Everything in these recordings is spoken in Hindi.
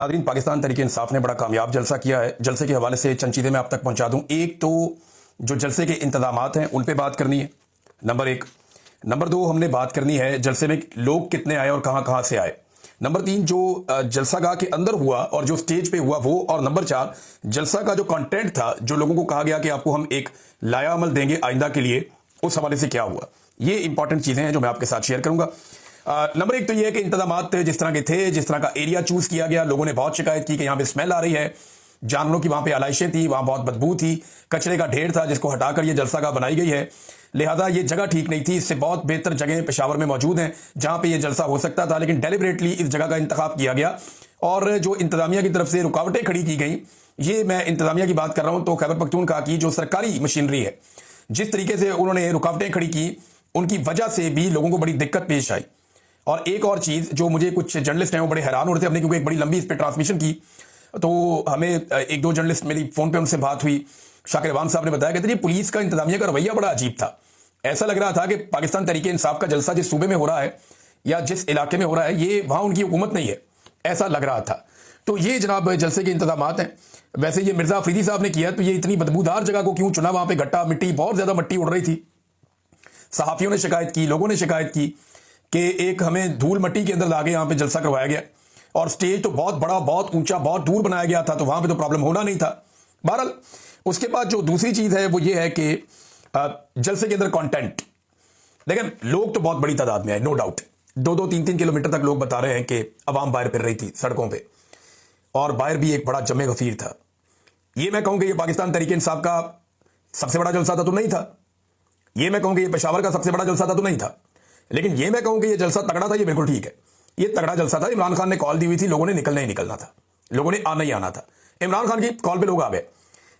नाज़रीन, पाकिस्तान तहरीक इंसाफ ने बड़ा कामयाब जलसा किया है। जलसे के हवाले से चंद चीज़ें मैं आप तक पहुंचा दूं। एक तो जो जलसे के इंतजामात हैं उन पे बात करनी है, नंबर एक। नंबर दो, हमने बात करनी है जलसे में लोग कितने आए और कहां कहां से आए। नंबर तीन, जो जलसागाह के अंदर हुआ और जो स्टेज पे हुआ वो। और नंबर चार, जलसा का जो कंटेंट था, जो लोगों को कहा गया कि आपको हम एक लाया अमल देंगे आइंदा के लिए, उस हवाले से क्या हुआ। ये इंपॉर्टेंट चीज़ें हैं जो मैं आपके साथ शेयर करूंगा। नंबर एक तो ये है कि इंतजामात जिस तरह के थे, जिस तरह का एरिया चूज किया गया, लोगों ने बहुत शिकायत की कि यहाँ पे स्मेल आ रही है, जानवरों की वहां पे आलाइशें थी, वहां बहुत बदबू थी, कचरे का ढेर था जिसको हटाकर ये जलसागाह बनाई गई है, लिहाजा ये जगह ठीक नहीं थी। इससे बहुत बेहतर जगह पेशावर में मौजूद हैं जहां पे ये जलसा हो सकता था, लेकिन डेलिबरेटली इस जगह का इंतखाब किया गया। और जो इंतजामिया की तरफ से रुकावटें खड़ी की गई, ये मैं इंतजामिया की बात कर रहा हूं, तो खैबर पख्तूनख्वा की जो सरकारी मशीनरी है, जिस तरीके से उन्होंने रुकावटें खड़ी की, उनकी वजह से भी लोगों को बड़ी दिक्कत पेश आई। और एक और चीज जो मुझे कुछ जर्नलिस्ट हैं वो बड़े हैरान हो रहे थे, हमने क्योंकि एक बड़ी लंबी इस पर ट्रांसमिशन की, तो हमें एक दो जर्नलिस्ट, मेरी फोन पे उनसे बात हुई, शाकिर अवान साहब ने बताया कि पुलिस का इंतजामिया का रवैया बड़ा अजीब था। ऐसा लग रहा था कि पाकिस्तान तहरीक इंसाफ का जलसा जिस सूबे में हो रहा है या जिस इलाके में हो रहा है, ये वहां उनकी हुकूमत नहीं है, ऐसा लग रहा था। तो ये जनाब जलसे के इंतजामात हैं। वैसे ये मिर्जा अफरीदी साहब ने किया, तो ये इतनी बदबूदार जगह को क्यों चुना? वहां पे गट्टा मिट्टी, बहुत ज्यादा मिट्टी उड़ रही थी। सहाफियों ने शिकायत की, लोगों ने शिकायत की कि एक हमें धूल मट्टी के अंदर लाके यहाँ पे जलसा करवाया गया, और स्टेज तो बहुत बड़ा, बहुत ऊंचा, बहुत दूर बनाया गया था, तो वहां पे तो प्रॉब्लम होना नहीं था। बहरहाल उसके बाद जो दूसरी चीज है वो ये है कि जलसे के अंदर कंटेंट देखें, लोग तो बहुत बड़ी तादाद में आए, नो डाउट। 2-2, 3-3 किलोमीटर तक लोग बता रहे हैं कि अवाम बाहर फिर रही थी सड़कों पर, और बाहर भी एक बड़ा जमे गफीर था। ये मैं कहूँ कि ये पाकिस्तान तहरीक इंसाफ का सबसे बड़ा जलसा था तो नहीं था, ये मैं कहूँ कि ये पेशावर का सबसे बड़ा जलसा था तो नहीं था, लेकिन ये मैं कहूं कि ये जलसा तगड़ा था, ये बिल्कुल ठीक है। ये तगड़ा जलसा था। इमरान खान ने कॉल दी हुई थी, लोगों ने निकलना ही निकलना था, लोगों ने आना ही आना था। इमरान खान की कॉल पे लोग आ गए।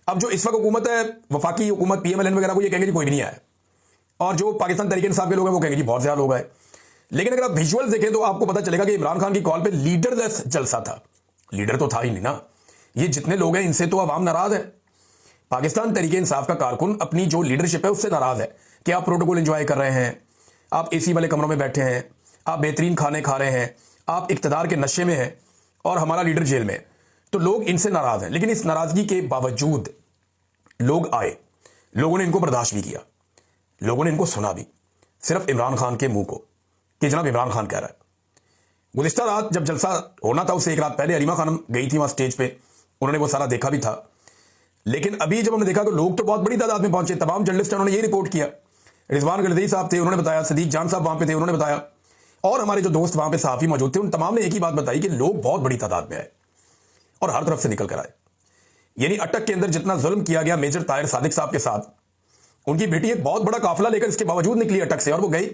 अब जो इस वक्त हुकूमत है, वफाकी हुकूमत, पीएमएलएन वगैरह, वो ये कहेंगे कोई भी नहीं आया, और जो पाकिस्तान तहरीक इंसाफ के लोग हैं वो कहेंगे बहुत ज्यादा लोग आए। लेकिन अगर आप विजुअल देखें तो आपको पता चलेगा कि इमरान खान की कॉल पर लीडरलेस जलसा था। लीडर तो था ही नहीं ना। ये जितने लोग हैं इनसे तो अवाम नाराज है। पाकिस्तान तहरीक इंसाफ का कारकुन अपनी जो लीडरशिप है उससे नाराज है कि आप प्रोटोकॉल एंजॉय कर रहे हैं, आप एसी वाले कमरों में बैठे हैं, आप बेहतरीन खाने खा रहे हैं, आप इक्तदार के नशे में हैं, और हमारा लीडर जेल में है। तो लोग इनसे नाराज हैं। लेकिन इस नाराजगी के बावजूद लोग आए, लोगों ने इनको बर्दाश्त भी किया, लोगों ने इनको सुना भी, सिर्फ इमरान खान के मुंह को कि जनाब इमरान खान कह रहा है। गुज़िश्ता रात जब जलसा होना था, उससे एक रात पहले अलीमा खानम गई थी वहां स्टेज पे, उन्होंने वो सारा देखा भी था। लेकिन अभी जब हमने देखा तो लोग तो बहुत बड़ी तादाद में पहुंचे। तमाम जर्नलिस्ट उन्होंने ये रिपोर्ट किया, रिजवान गलदी साहब थे, उन्होंने बताया, सदीक जान साहब वहां पे थे, उन्होंने बताया, और हमारे जो दोस्त वहां पे सहाफी मौजूद थे, उन तमाम ने एक ही बात बताई कि लोग बहुत बड़ी तादाद में आए और हर तरफ से निकल कर आए। यानी अटक के अंदर जितना जुल्म किया गया मेजर ताहिर सादिक साहब के साथ, उनकी बेटी एक बहुत बड़ा काफिला लेकर इसके बावजूद निकली अटक से, और वो गई।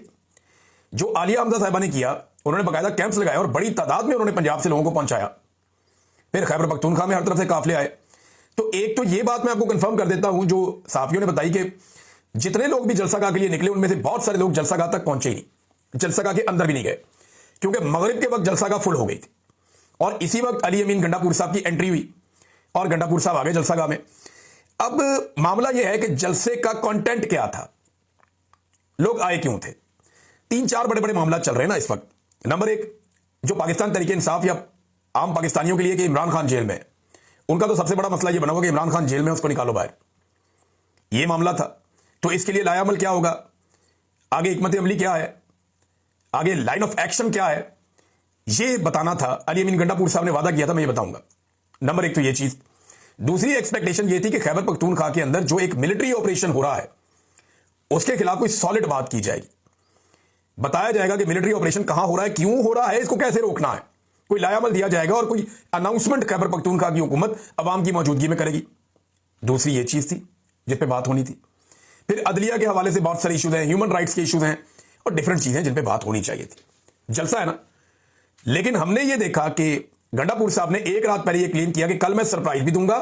जो आलिया हमजा साहिबा ने किया, उन्होंने बाकायदा कैंप्स लगाए और बड़ी तादाद में उन्होंने पंजाब से लोगों को पहुंचाया। फिर खैबर पख्तूनख्वा में हर तरफ से काफिले आए। तो एक तो ये बात मैं आपको कंफर्म कर देता हूं, जो सहाफियों ने बताई कि जितने लोग भी जलसागाह के लिए निकले, उनमें से बहुत सारे लोग जलसागाह तक पहुंचे ही, जलसागाह के अंदर भी नहीं गए, क्योंकि मगरिब के वक्त जलसागाह फुल हो गई थी। और इसी वक्त अली अमीन गंडापुर साहब की एंट्री हुई और गंडापुर साहब आ गए जलसागाह में। अब मामला यह है कि जलसे का कंटेंट क्या था, लोग आए क्यों थे। 3-4 बड़े बड़े मामला चल रहे हैं ना इस वक्त। नंबर एक, जो पाकिस्तान तहरीक इंसाफ या आम पाकिस्तानियों के लिए कि इमरान खान जेल में है, उनका तो सबसे बड़ा मसला यह बना हुआ कि इमरान खान जेल में, उसको निकालो बाहर। यह मामला था। तो इसके लिए लाया अमल क्या होगा, आगे हिकमत अमली क्या है, आगे लाइन ऑफ एक्शन क्या है, यह बताना था। अली अमीन गंडापुर साहब ने वादा किया था, मैं ये बताऊंगा। नंबर एक तो यह चीज। दूसरी एक्सपेक्टेशन यह थी कि खैबर पख्तूनख्वा के अंदर जो एक मिलिट्री ऑपरेशन हो रहा है, उसके खिलाफ कोई सॉलिड बात की जाएगी, बताया जाएगा कि मिलिट्री ऑपरेशन कहां हो रहा है, क्यों हो रहा है, इसको कैसे रोकना है, कोई लाया अमल दिया जाएगा, और कोई अनाउंसमेंट खैबर पख्तूनख्वा की हुकूमत अवाम की मौजूदगी में करेगी। दूसरी यह चीज थी जिस पे बात होनी थी। फिर अदलिया के हवाले से बहुत सारे इश्यूज हैं, ह्यूमन राइट्स के इश्यूज हैं, और डिफरेंट चीजें जिन पे बात होनी चाहिए थी। जलसा है ना। लेकिन हमने ये देखा कि गंडापुर साहब ने एक रात पहले ये क्लेम किया कि कल मैं सरप्राइज भी दूंगा